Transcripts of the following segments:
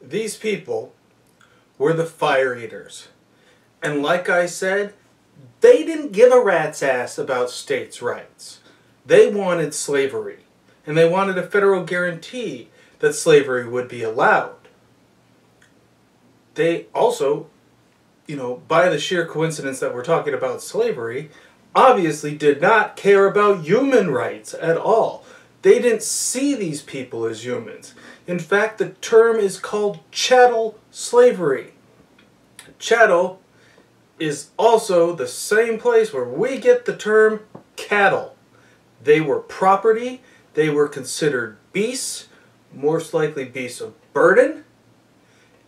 These people were the fire eaters. And like I said, they didn't give a rat's ass about states' rights. They wanted slavery. And they wanted a federal guarantee that slavery would be allowed. They also, by the sheer coincidence that we're talking about slavery, obviously did not care about human rights at all. They didn't see these people as humans. In fact, the term is called chattel slavery. Chattel is also the same place where we get the term cattle. They were property, they were considered beasts, most likely beasts of burden,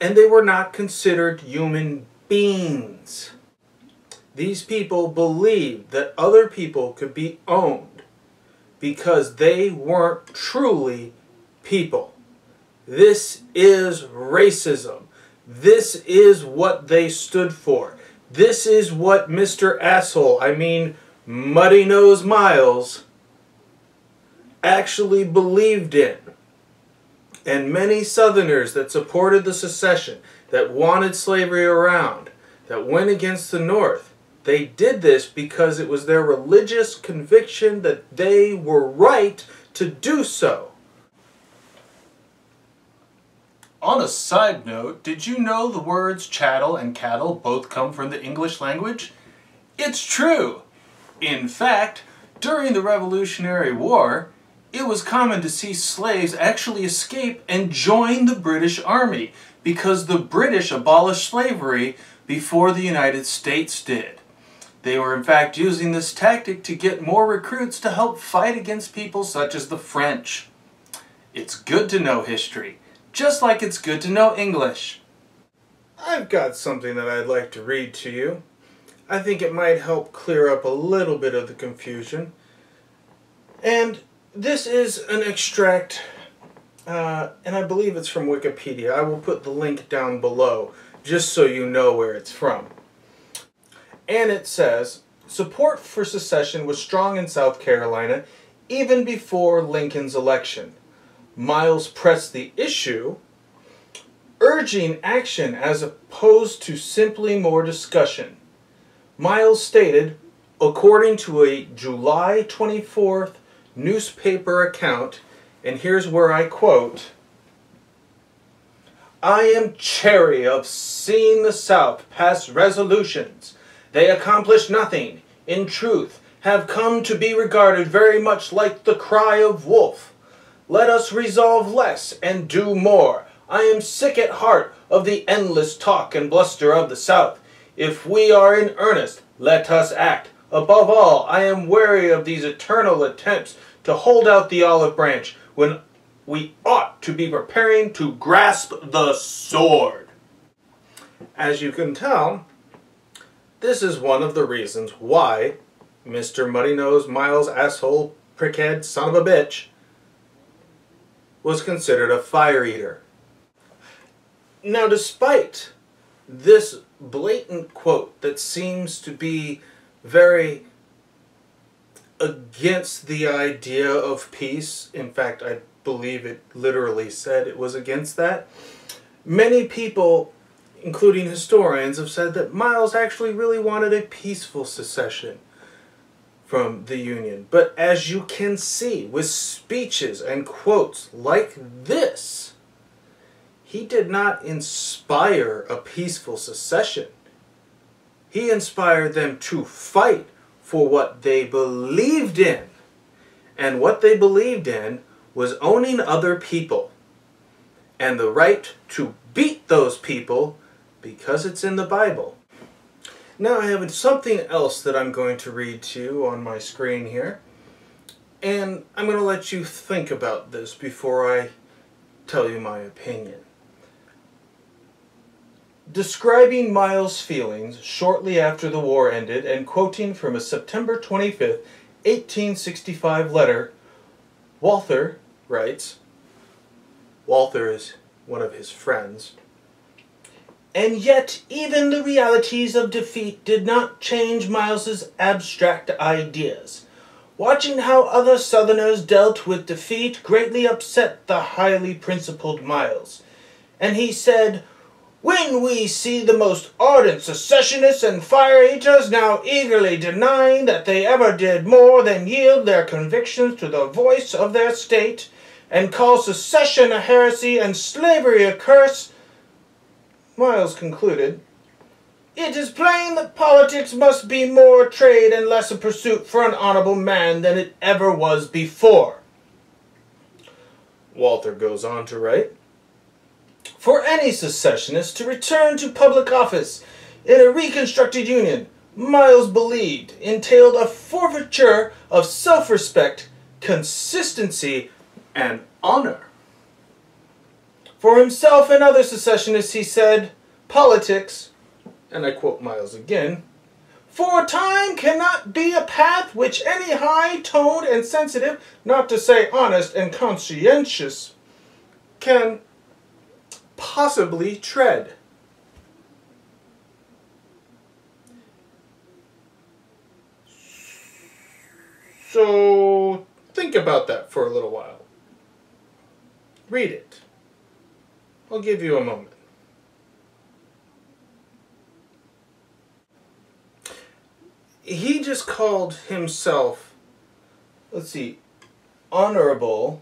and they were not considered human beings. These people believed that other people could be owned because they weren't truly people. This is racism. This is what they stood for. This is what Mr. Asshole, Muddy Nose Miles, actually believed in. And many Southerners that supported the secession, that wanted slavery around, that went against the North, they did this because it was their religious conviction that they were right to do so. On a side note, did you know the words chattel and cattle both come from the English language? It's true! In fact, during the Revolutionary War, it was common to see slaves actually escape and join the British Army because the British abolished slavery before the United States did. They were in fact using this tactic to get more recruits to help fight against people such as the French. It's good to know history, just like it's good to know English. I've got something that I'd like to read to you. I think it might help clear up a little bit of the confusion. And this is an extract, and I believe it's from Wikipedia. I will put the link down below, just so you know where it's from. And it says, support for secession was strong in South Carolina even before Lincoln's election. Miles pressed the issue, urging action as opposed to simply more discussion. Miles stated, according to a July 24th newspaper account, and here's where I quote, "I am chary of seeing the South pass resolutions. They accomplish nothing, in truth, have come to be regarded very much like the cry of wolf. Let us resolve less and do more. I am sick at heart of the endless talk and bluster of the South. If we are in earnest, let us act. Above all, I am weary of these eternal attempts to hold out the olive branch when we ought to be preparing to grasp the sword." As you can tell, this is one of the reasons why Mr. Muddy Nose Miles Asshole Prickhead Son of a Bitch was considered a fire eater. Now, despite this blatant quote that seems to be very against the idea of peace, in fact, I believe it literally said it was against that, many people, including historians, have said that Miles actually really wanted a peaceful secession from the Union. But as you can see, with speeches and quotes like this, he did not inspire a peaceful secession. He inspired them to fight for what they believed in. And what they believed in was owning other people and the right to beat those people because it's in the Bible. Now I have something else that I'm going to read to you on my screen here. And I'm going to let you think about this before I tell you my opinion. Describing Miles' feelings shortly after the war ended and quoting from a September 25th, 1865 letter, Walther writes, Walther is one of his friends, "And yet even the realities of defeat did not change Miles's abstract ideas. Watching how other Southerners dealt with defeat greatly upset the highly principled Miles. And he said, "When we see the most ardent secessionists and fire-eaters now eagerly denying that they ever did more than yield their convictions to the voice of their state, and call secession a heresy and slavery a curse," Miles concluded, "it is plain that politics must be more a trade and less a pursuit for an honorable man than it ever was before." Walther goes on to write, "For any secessionist to return to public office in a reconstructed Union, Miles believed, entailed a forfeiture of self-respect, consistency, and honor." For himself and other secessionists, he said, "Politics," and I quote Miles again, "for a time cannot be a path which any high-toned and sensitive, not to say honest and conscientious, can possibly tread." So think about that for a little while. Read it. I'll give you a moment. He just called himself, let's see, honorable,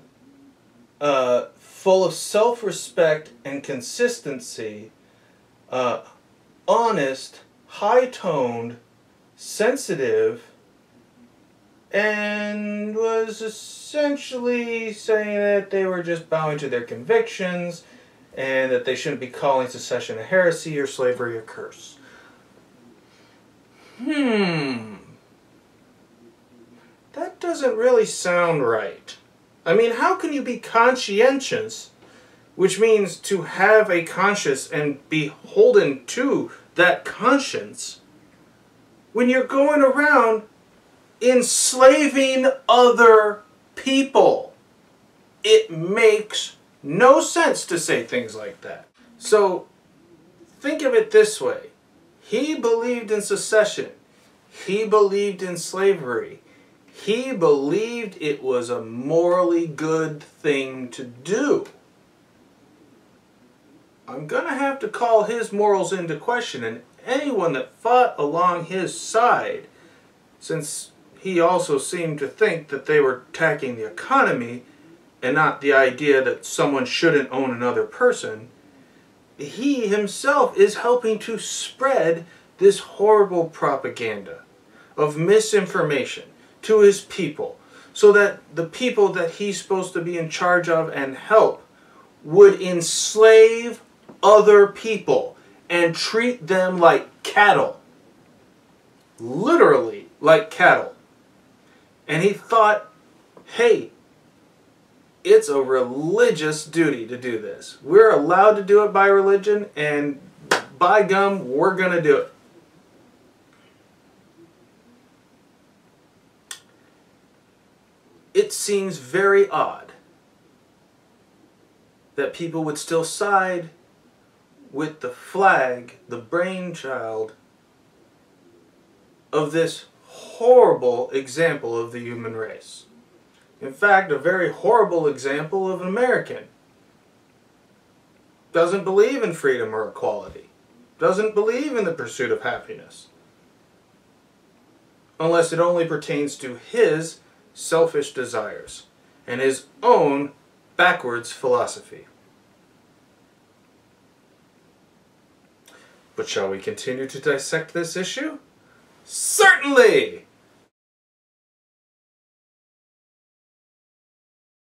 full of self-respect and consistency, honest, high-toned, sensitive, and was essentially saying that they were just bowing to their convictions and that they shouldn't be calling secession a heresy or slavery a curse. That doesn't really sound right. I mean, how can you be conscientious, which means to have a conscience and be beholden to that conscience, when you're going around enslaving other people? It makes no sense to say things like that. So, think of it this way. He believed in secession. He believed in slavery. He believed it was a morally good thing to do. I'm going to have to call his morals into question, and anyone that fought along his side, since he also seemed to think that they were attacking the economy and not the idea that someone shouldn't own another person, he himself is helping to spread this horrible propaganda of misinformation to his people, so that the people that he's supposed to be in charge of and help would enslave other people and treat them like cattle. Literally like cattle. And he thought, hey, it's a religious duty to do this. We're allowed to do it by religion, and by gum, we're going to do it. It seems very odd that people would still side with the flag, the brainchild of this horrible example of the human race. In fact, a very horrible example of an American. Doesn't believe in freedom or equality. Doesn't believe in the pursuit of happiness. Unless it only pertains to his selfish desires and his own backwards philosophy. But shall we continue to dissect this issue? Certainly!